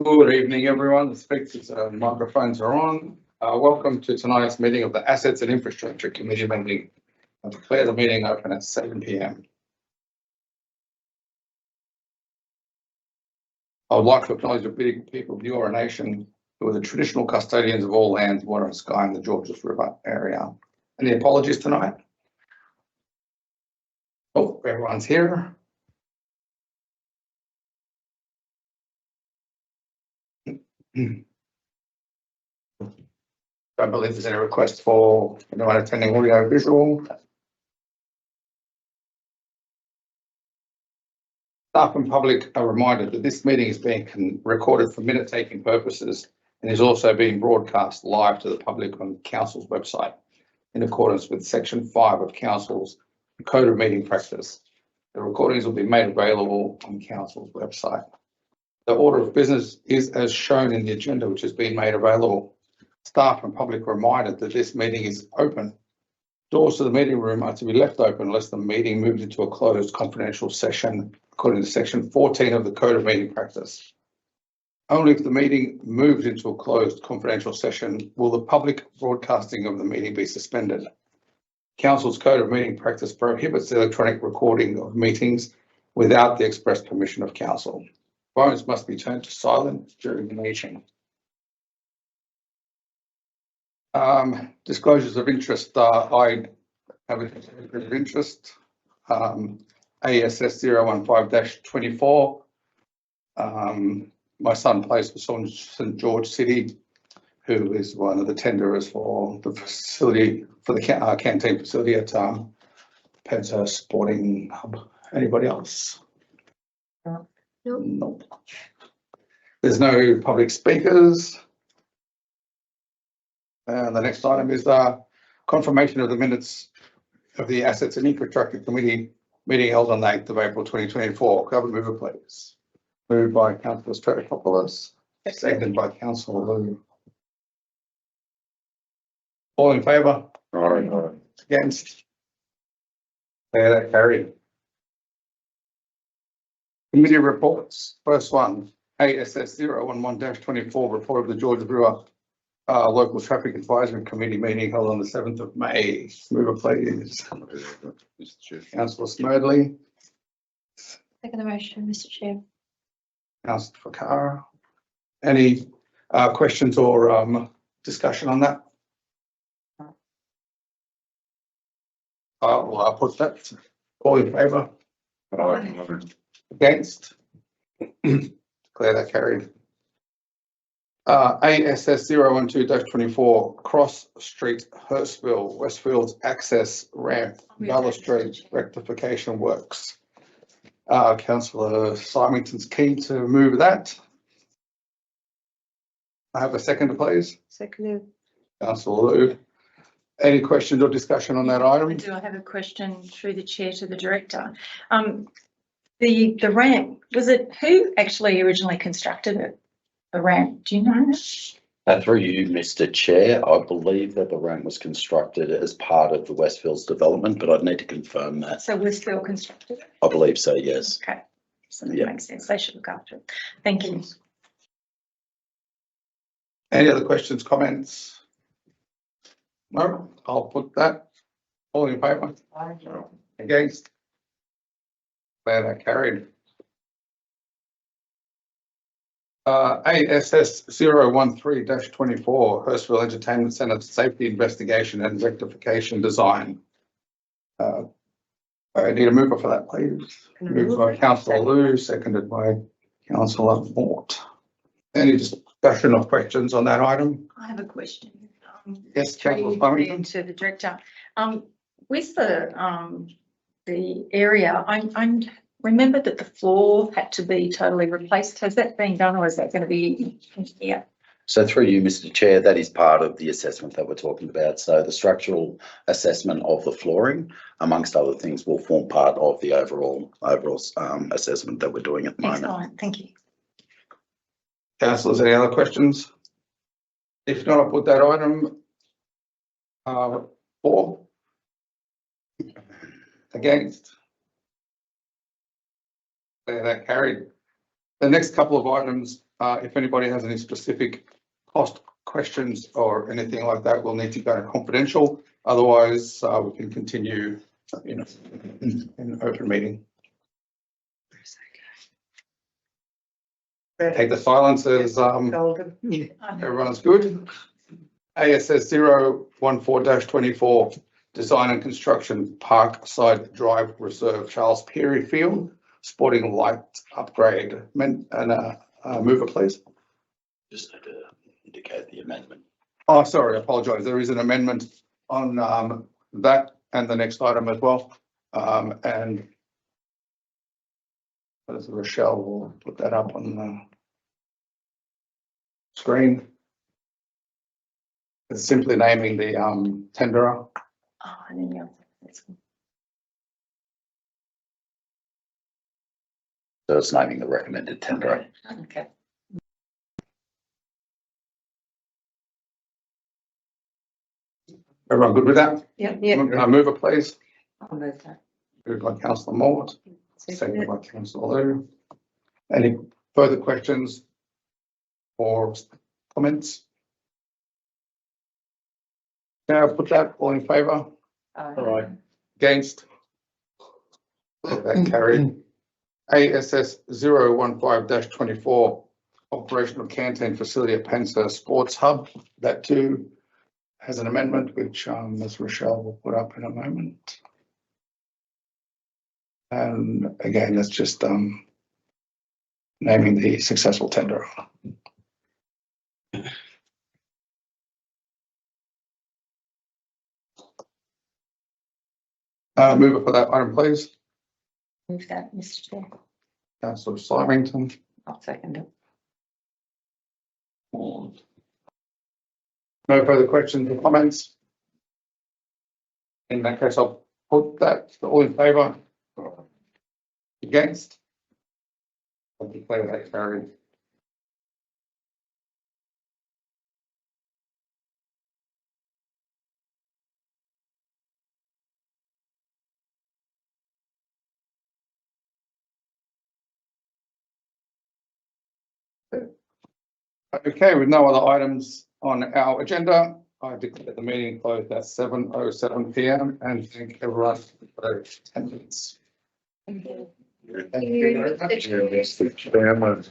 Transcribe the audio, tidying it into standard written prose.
Good evening, everyone. The speakers microphones are on. Welcome to tonight's meeting of the Assets and Infrastructure Committee meeting. I declare the meeting open at 7 p.m. I would like to acknowledge the people of the Eora Nation, who are the traditional custodians of all lands, water and sky in the Georges River area. Any apologies tonight? Oh, everyone's here. I believe there's any request for anyone attending audio visual. Staff and public are reminded that this meeting is being recorded for minute taking purposes and is also being broadcast live to the public on Council's website in accordance with Section 5 of Council's Code of Meeting Practice. The recordings will be made available on Council's website. The order of business is as shown in the agenda, which has been made available. Staff and public are reminded that this meeting is open. Doors to the meeting room are to be left open unless the meeting moves into a closed confidential session according to Section 14 of the Code of Meeting Practice. Only if the meeting moves into a closed confidential session will the public broadcasting of the meeting be suspended. Council's Code of Meeting Practice prohibits electronic recording of meetings without the express permission of Council. Phones must be turned to silent during the meeting. Disclosures of interest. I have a disclosure of interest. ASS 015-24. My son plays for St George City, who is one of the tenderers for the facility, for the canteen facility at Penza Sporting Hub. Anybody else? No. Nope. There's no public speakers. And the next item is confirmation of the minutes of the Assets and Infrastructure Committee meeting held on the 8th of April 2024. Cover mover, please. Moved by Councillor Stratikopoulos, seconded by Councillor Lou. All in favour? Aye. Against? Declare that carried. Committee reports. First one, ASS 011-24, report of the Georges River Local Traffic Advisory Committee meeting held on the 7th of May. Mover, please. Councillor Smerdley. Second the motion, Mr. Chair. Councillor Fakara. Any questions or discussion on that? Well, I'll put that. All in favour? Against? Declare that carried. ASS 012-24, Cross Street, Hurstville, Westfields access ramp, balustrade rectification works. Councillor Symington's keen to move that. I have a seconder, please. Second. Councillor Lou. Any questions or discussion on that item? I have a question through the chair to the director. The ramp, was it who actually originally constructed it? The ramp, do you know? Through you, Mr. Chair, I believe that the ramp was constructed as part of the Westfields development, but I'd need to confirm that. So Westfield constructed it? I believe so, yes. Okay, so that Yeah. makes sense. They should look after it. Thank you. Any other questions, comments? No, I'll put that. All in favour? Against? Declare that carried. ASS 013-24, Hurstville Entertainment Centre Safety Investigation and Rectification Design. I need a mover for that, please. Moved by Councillor Lou, seconded by Councillor Mort. Any discussion or questions on that item? I have a question. Yes, through Councillor you Flemington. to the director. With the area, I remember that the floor had to be totally replaced. Has that been done, or is that going to be here? So through you, Mr. Chair, that is part of the assessment that we're talking about. So the structural assessment of the flooring, amongst other things, will form part of the overall assessment that we're doing at the moment. Excellent, thank you. Councillors, any other questions? If not, I'll put that item for. Against? Declare that carried. The next couple of items if anybody has any specific cost questions or anything like that, we'll need to go confidential. Otherwise, we can continue, in open meeting. Take the silence as, Golden. everyone's good. ASS 014-24, design and construction, Parkside Drive Reserve, Charles Peary Field, sporting light upgrade. Mover, please. Just need to indicate the amendment. Oh, sorry, I apologise. There is an amendment on that and the next item as well. And Rochelle will put that up on the screen. It's simply naming the tenderer. Oh, and then the other, that's good. So it's naming the recommended tenderer. Okay. Everyone good with that? Yep. Mover, please. I'll move that. Moved by councillor Mort, seconded by councillor Lou. Any further questions or comments? Now put that all in favour, Aye. against? That carried. ASS 015-24, operational canteen facility at Pensa Sports Hub. That too has an amendment which Ms. Rochelle will put up in a moment. And again, that's just naming the successful tenderer. Mover for that item, please. Move that, Mr. Chair. Councillor Symington. I'll second it. No further questions or comments? In that case, I'll put that all in favour. Against? I'll declare that carried. Okay, with no other items on our agenda, I declare the meeting closed at 7:07 PM and thank everyone for their attendance. Thank you. Thank you very much. Mr. Chair. Mr. Chairman,